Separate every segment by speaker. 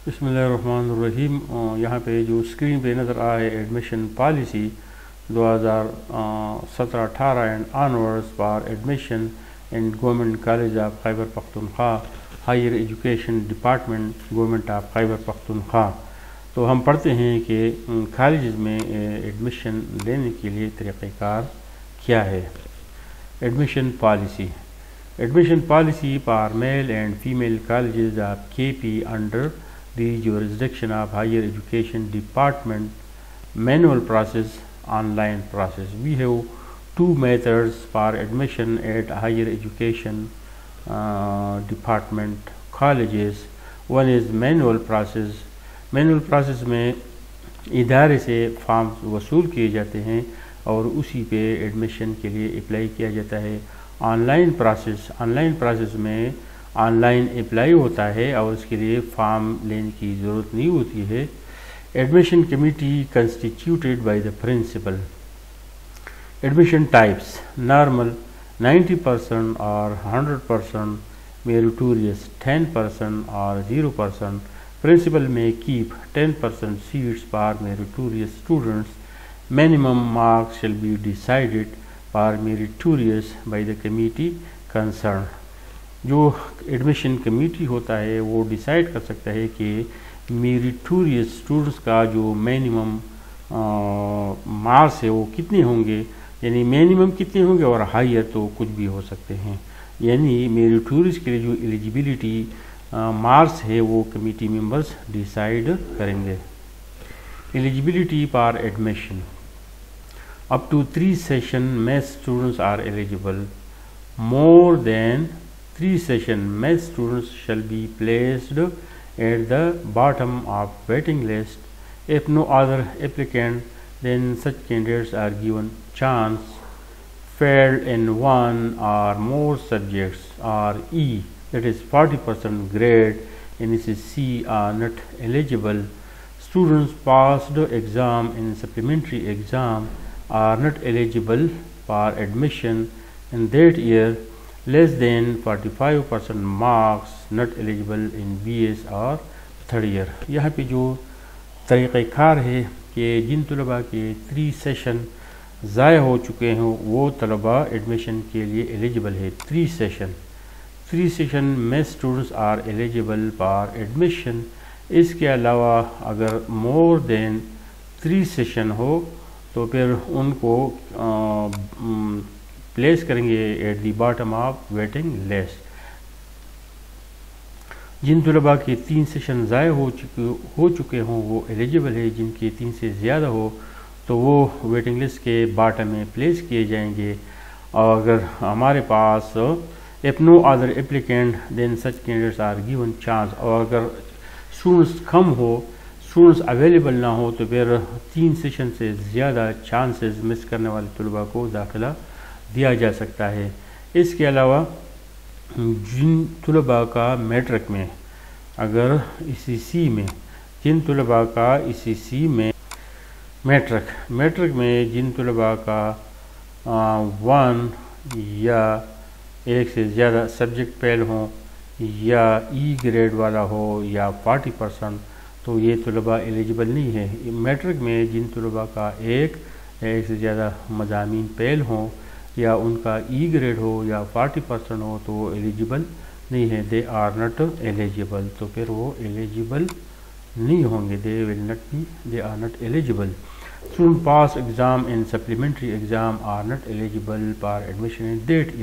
Speaker 1: बिस्मिल्लाहिर्रहमानिर्रहीम। यहाँ पे जो स्क्रीन पे नज़र आ है admission policy 2017-18 and onwards for admission in government college of Khyber Pakhtunkhwa, higher education department government of Khyber Pakhtunkhwa. तो हम पढ़ते हैं कि कॉलेज में एडमिशन लेने के लिए तरीक़ाकार क्या है। Admission policy for male and female colleges of KP under the jurisdiction of higher education department, manual process, online process. We have two methods for admission at higher education department colleges. One is manual process. Manual process में इदारे से form वसूल किए जाते हैं और उसी पे एडमिशन के लिए अप्लाई किया जाता है। ऑनलाइन प्रोसेस में ऑनलाइन अप्लाई होता है और उसके लिए फॉर्म लेने की ज़रूरत नहीं होती है। Admission committee constituted by the principal. Admission types normal 90% और 100%, मेरिटोरियस 10% और 0%। Principal may keep 10% seats for meritorious students. Minimum marks shall be decided for meritorious by the committee concern. जो एडमिशन कमेटी होता है वो डिसाइड कर सकता है कि मेरिटोरियस स्टूडेंट्स का जो मिनिमम मार्क्स है वो कितने होंगे, यानी मिनिमम कितने होंगे और हायर तो कुछ भी हो सकते हैं। यानी मेरिटोरियस के लिए जो एलिजिबिलिटी मार्क्स है वो कमेटी मेंबर्स डिसाइड करेंगे। Eligibility for admission up to 3 session math students are eligible. More than 3 session math students shall be placed at the bottom of waiting list. If no other applicant, then such candidates are given chance. Failed in one or more subjects or E, that is 40% grade in C, are not eligible. Students passed exam in supplementary exam are not eligible for admission in that year. Less than 45% marks not eligible in BS और third year. यहाँ पे जो तरीक़ाकार है कि जिन तलबा के 3 session ज़ाया हो चुके हैं वो तलबा एडमिशन के लिए एलिजिबल है। 3 सेशन में students are eligible for admission. इसके अलावा अगर मोर देन 3 सेशन हो तो फिर उनको प्लेस करेंगे at the bottom of waiting list. जिन तलबा के 3 सेशन ज़ाया हो चुके हों वो एलिजिबल है। जिनके 3 से ज़्यादा हो तो वो वेटिंग लिस्ट के बॉटम में प्लेस किए जाएंगे। और अगर हमारे पास if no other applicant then such candidates are given chance, और अगर स्टूडेंट्स कम हो, स्टूडेंट्स अवेलेबल ना हो तो फिर 3 सेशन से ज़्यादा चांसेस मिस करने वाले तलबा को दाखिला दिया जा सकता है। इसके अलावा जिन तलबा का मैट्रिक में अगर ECC में जिन तलबा का ECC में मैट्रिक में जिन तलबा का 1 या 1 से ज़्यादा सब्जेक्ट फेल हो या E ग्रेड वाला हो या 40%, तो ये तलबा एलिजिबल नहीं है। मैट्रिक में जिन तलबा का 1 से ज़्यादा मज़ामीन फेल हों या उनका E ग्रेड हो या 40% हो तो वो एलिजिबल नहीं है। दे आर नॉट एलिजिबल, तो फिर वो एलिजिबल नहीं होंगे। They are not eligible. Student pass exam in supplementary exam are not eligible for admission in that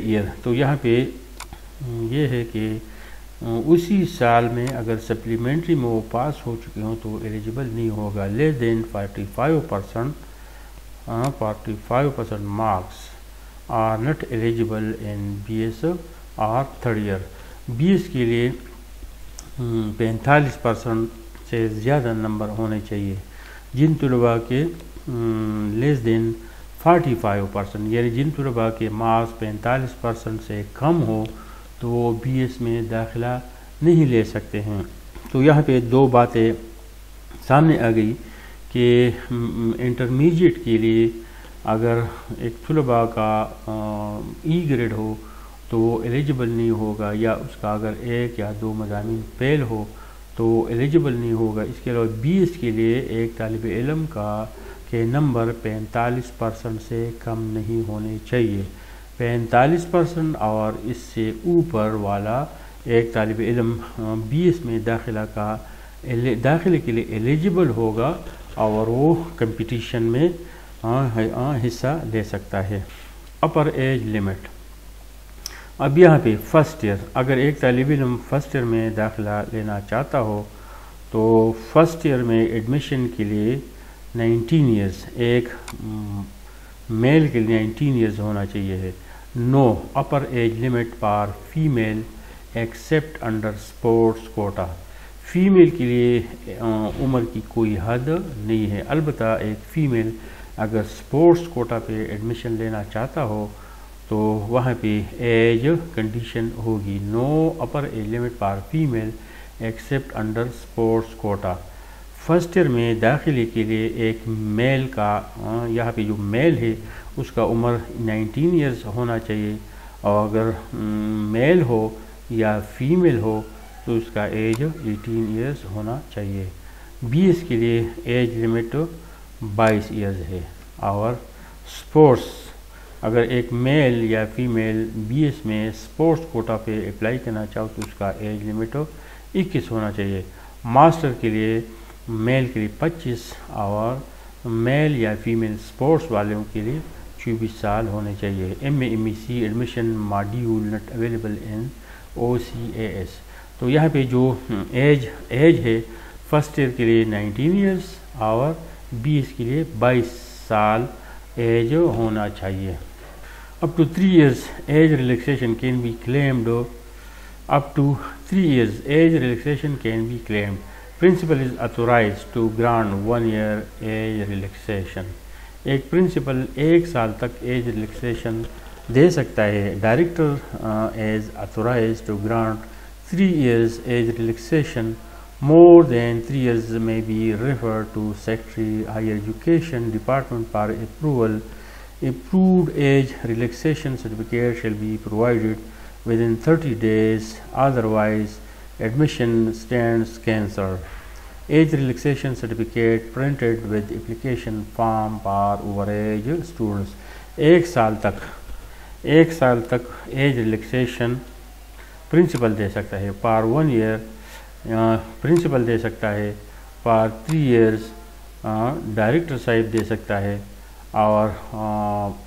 Speaker 1: year. तो यहाँ पे ये है कि उसी साल में अगर सप्लीमेंट्री में वो पास हो चुके हों तो एलिजिबल नहीं होगा। Less than 45% marks are not eligible in BS और थर्ड ईयर। BS के लिए 45% से ज़्यादा नंबर होने चाहिए। जिन तलबा के लेस देन 45%, यानी जिन तलबा के मार्क्स 45% से कम हो तो वो BS में दाखिला नहीं ले सकते हैं। तो यहाँ पे 2 बातें सामने आ गई कि इंटरमीडिएट के लिए अगर एक तलबा का E ग्रेड हो तो वो एलिजिबल नहीं होगा, या उसका अगर 1 या 2 मज़ामीन फेल हो तो एलिजिबल नहीं होगा। इसके अलावा BS के लिए एक तालिब इल्म के नंबर 45% से कम नहीं होने चाहिए। 45% और इससे ऊपर वाला एक तालिब इल्म BS में दाखिले के लिए एलिजिबल होगा और वो कंपटीशन में हिस्सा ले सकता है। अपर एज लिमिट, अब यहाँ पे फर्स्ट ईयर, अगर एक तालिब इल्म फर्स्ट ईयर में दाखिला लेना चाहता हो तो फर्स्ट ईयर में एडमिशन के लिए 19 ईयर्स, एक मेल के लिए 19 ईयर्स होना चाहिए है। No upper age limit for female except under sports quota, female के लिए उम्र की कोई हद नहीं है। अलबत्ता एक फ़ीमेल अगर स्पोर्ट्स कोटा पे एडमिशन लेना चाहता हो तो वहाँ पे एज कंडीशन होगी, no upper age limit for female except under sports quota. First year में दाखिले के लिए एक मेल का, यहाँ पे जो मेल है उसका उम्र 19 ईयर्स होना चाहिए, और अगर मेल हो या फीमेल हो तो उसका एज 18 ईयर्स होना चाहिए। BS के लिए एज लिमिट 22 ईयर्स है। और स्पोर्ट्स, अगर एक मेल या फीमेल BS में स्पोर्ट्स कोटा पे अप्लाई करना चाहो तो उसका एज लिमिट 21 होना चाहिए। मास्टर के लिए मेल के लिए 25 और मेल या फीमेल स्पोर्ट्स वालों के लिए 24 साल होने चाहिए। MA MEC admission module not available in OCAS। तो यहाँ पे जो एज है फर्स्ट ईयर के लिए 19 ईयर्स और BS के लिए 22 साल एज होना चाहिए। Up to 3 years age relaxation can be claimed, up to 3 years age relaxation can be claimed. Principal is authorized to grant 1 year age relaxation. एक प्रिंसिपल 1 साल तक एज रिलैक्सेशन दे सकता है। Director is authorized to grant 3 years age relaxation. More than 3 years may be referred to Secretary Higher Education Department for approval. Approved age relaxation certificate shall be provided within 30 days, otherwise admission stands cancelled. Age relaxation certificate printed with application form for overage students. 1 साल तक age relaxation principal दे सकता है। पर 1 year principal दे सकता है। पर 3 years director Sahib दे सकता है। और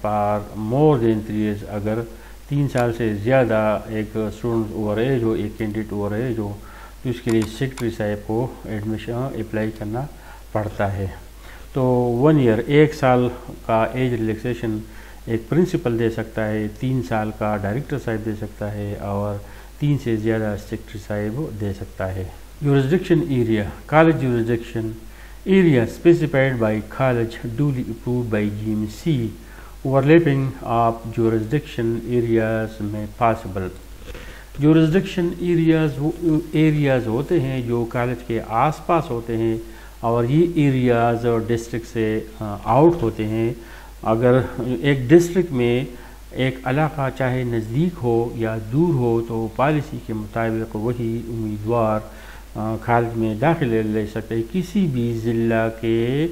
Speaker 1: पर मोर देन 3 years अगर 3 साल से ज़्यादा एक स्टूडेंट ओवर एज हो, एक कैंडिडेट ओवर एज हो, तो उसके लिए सेक्रेटरी साहब को एडमिशन अप्लाई करना पड़ता है। तो 1 year 1 साल का एज रिलैक्सेशन एक प्रिंसिपल दे सकता है, 3 साल का डायरेक्टर साहब दे सकता है और 3 से ज़्यादा सेक्रेटरी साहब दे सकता है। Jurisdiction area, college jurisdiction area specified by college duly approved by GMC. Overlapping of jurisdiction areas में possible. jurisdiction areas होते हैं जो कॉलेज के आसपास होते हैं और ये एरियाज और डिस्ट्रिक्ट से आउट होते हैं। अगर एक डिस्ट्रिक्ट में एक इलाका चाहे नज़दीक हो या दूर हो तो पॉलिसी के मुताबिक वही उम्मीदवार कॉलेज में दाखिले ले सकते हैं। किसी भी ज़िला के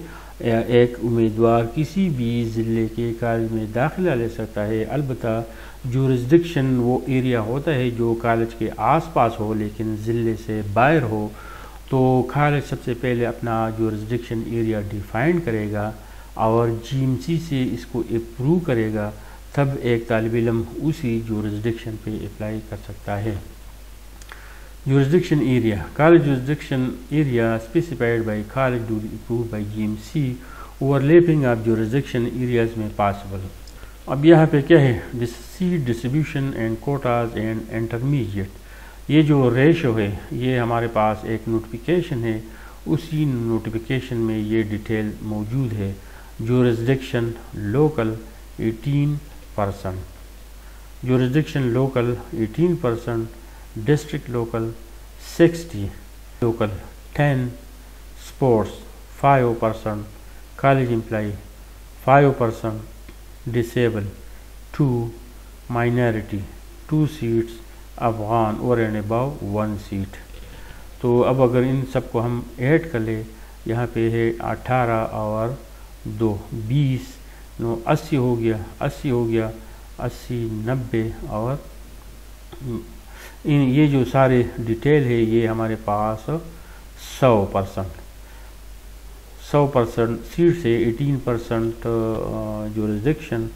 Speaker 1: एक उम्मीदवार किसी भी ज़िले के कॉलेज में दाखिला ले सकता है। अलबत्ता जुरिसडिक्शन वो एरिया होता है जो कॉलेज के आसपास हो लेकिन ज़िले से बाहर हो। तो कॉलेज सबसे पहले अपना जुरिसडिक्शन एरिया डिफाइन करेगा और GMC से इसको अप्रूव करेगा, तब एक तालिब इल्म उसी जुरिसडिक्शन पे अप्लाई कर सकता है। Jurisdiction area, college jurisdiction area specified by college duly approved by GMC. Overlapping of jurisdiction areas में possible. अब यहाँ पे क्या है, seat distribution and Kota's and intermediate, ये जो रेशो है ये हमारे पास एक नोटिफिकेशन है, उसी नोटिफिकेशन में ये डिटेल मौजूद है। Jurisdiction local 18%, jurisdiction local 18%, district local 60, local 10, sports 5%, college employee 5%, disabled 2, minority 2 seats, Afghan over and above 1 seat. तो अब अगर इन सब को हम ऐड कर ले, यहाँ पे है 18 और 2 20, 80 हो गया, 80 हो गया, 80 90 और ये जो सारे डिटेल है ये हमारे पास 100% सीट से 18% jurisdiction,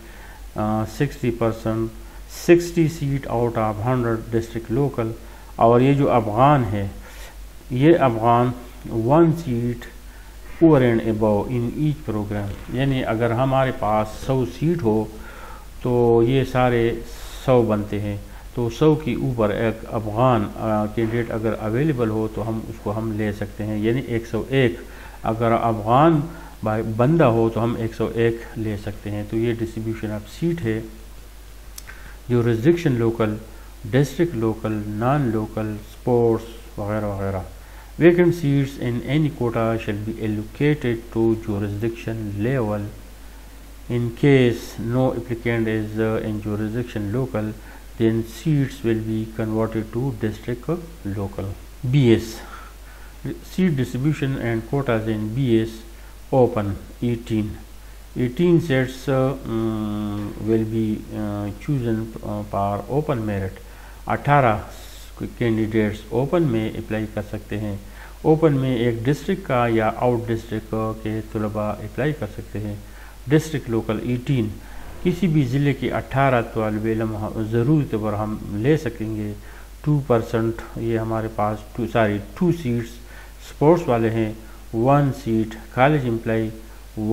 Speaker 1: 60%, 60 seat out of 100 district local. और ये जो अफगान है, ये Afghan 1 seat over and above in each programme, यानी अगर हमारे पास 100 सीट हो तो ये सारे 100 बनते हैं। तो 100 के ऊपर एक अफगान कैंडिडेट अगर अवेलेबल हो तो हम उसको हम ले सकते हैं, यानी 101 अगर अफगान बंदा हो तो हम 101 ले सकते हैं। तो ये डिस्ट्रीब्यूशन ऑफ सीट है। Jurisdiction local, district local, non local, sports वगैरह वगैरह। Vacant seats in any quota shall be allocated to jurisdiction level. In case no applicant is in jurisdiction local, then seats will be converted to district local. BS seat distribution and quotas in BS open 18 seats will be chosen for open merit. 18 candidates open में apply कर सकते हैं। Open में एक district का या out district के तलबा अप्लाई कर सकते हैं। डिस्ट्रिक्ट लोकल 18 किसी भी ज़िले के 18 तलब इल्म ज़रूरत पर हम ले सकेंगे। 2% ये हमारे पास 2 सीट्स स्पोर्ट्स वाले हैं, 1 seat college employee,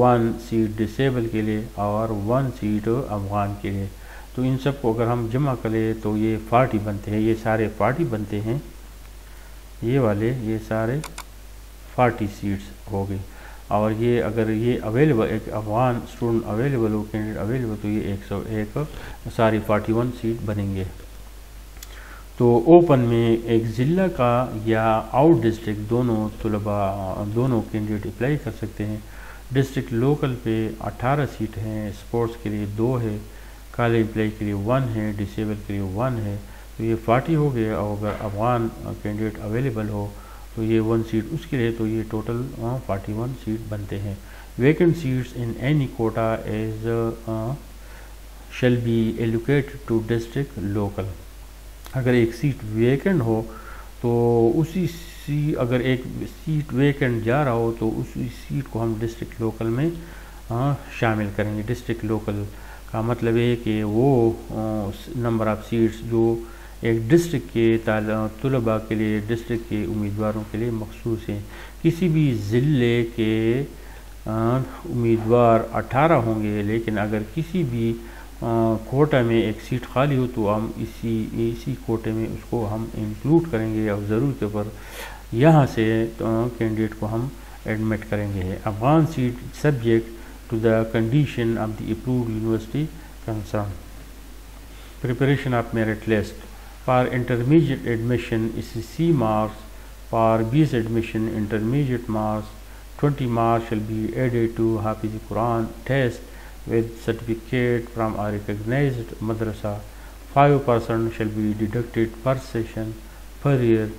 Speaker 1: 1 seat disable के लिए और 1 सीट अफगान के लिए। तो इन सब को अगर हम जमा करें तो ये 40 बनते हैं, ये सारे 40 बनते हैं, ये वाले ये सारे 40 सीट्स हो गई। और ये अगर ये अवेलेबल एक अफगान स्टूडेंट अवेलेबल हो, कैंडिडेट अवेलेबल, तो ये 101 सारी 41 सीट बनेंगे। तो ओपन में एक ज़िला का या आउट डिस्ट्रिक्ट दोनों कैंडिडेट अप्लाई कर सकते हैं। डिस्ट्रिक्ट लोकल पे 18 सीट हैं, स्पोर्ट्स के लिए 2 है, कॉलेज एम्प्लाई के लिए 1 है, डिसेबल के लिए 1 है, तो ये 40 हो गए। और अगर अफगान कैंडिडेट अवेलेबल हो तो ये 1 सीट उसके लिए, तो ये टोटल 41 सीट बनते हैं। Vacant seats in any quota is shall be allocated to district local. अगर एक सीट वेकेंट हो तो अगर एक सीट वेकेंट जा रहा हो तो उसी सीट को हम डिस्ट्रिक्ट लोकल में शामिल करेंगे। डिस्ट्रिक्ट लोकल का मतलब है कि वो नंबर ऑफ़ सीट्स जो एक डिस्ट्रिक्ट के तलबा के लिए, डिस्ट्रिक्ट के उम्मीदवारों के लिए मखसूस हैं। किसी भी ज़िले के उम्मीदवार 18 होंगे, लेकिन अगर किसी भी कोटा में एक सीट खाली हो तो हम इसी कोटे में उसको हम इंक्लूड करेंगे और ज़रूरत पर यहाँ से कैंडिडेट को हम एडमिट करेंगे। Afghan seat subject to the condition of the approved university concerned. Preparation of merit list. For intermediate admission is C marks. For BS admission intermediate marks 20 marks shall be added to Hafiz Quran test with certificate from a recognized madrasa. 5% shall be deducted per session per year.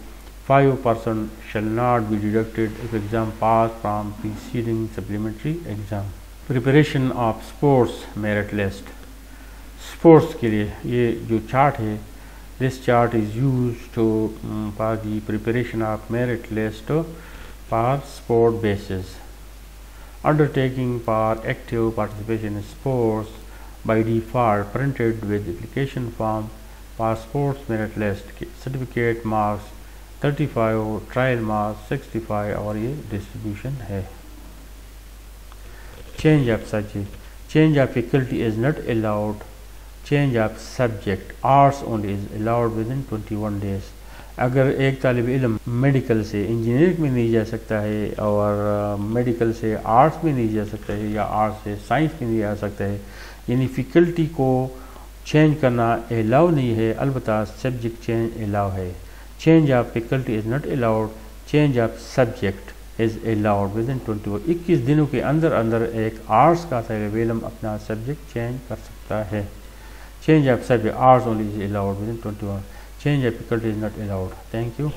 Speaker 1: 5% shall not be deducted if exam passed from preceding supplementary exam. Preparation of sports merit list. Sports के लिए ये जो chart है, this chart is use to for the preparation of merit list for sport basis. Undertaking for active participation in sports by default printed with application form for sports merit list के certificate marks 35, trial marks 65 और ये distribution है। Change of subject. Change of faculty is not allowed. Change of subject, arts only, is allowed within 21 days. अगर एक तालिब इल्म medical से engineering में नहीं जा सकता है और मेडिकल से आर्ट्स में नहीं जा सकता है या आर्ट्स से साइंस में नहीं जा सकता है, यानी फैकल्टी को चेंज करना अलाउ नहीं है, अलबत्ता सब्जेक्ट चेंज अलाउ है। Change of faculty is not allowed, change of subject is allowed with in 21 दिनों के अंदर अंदर एक आर्ट्स का तालिब इल्म अपना सब्जेक्ट चेंज कर सकता है। Change of survey hours only is allowed within 21. Change of faculty is not allowed. Thank you.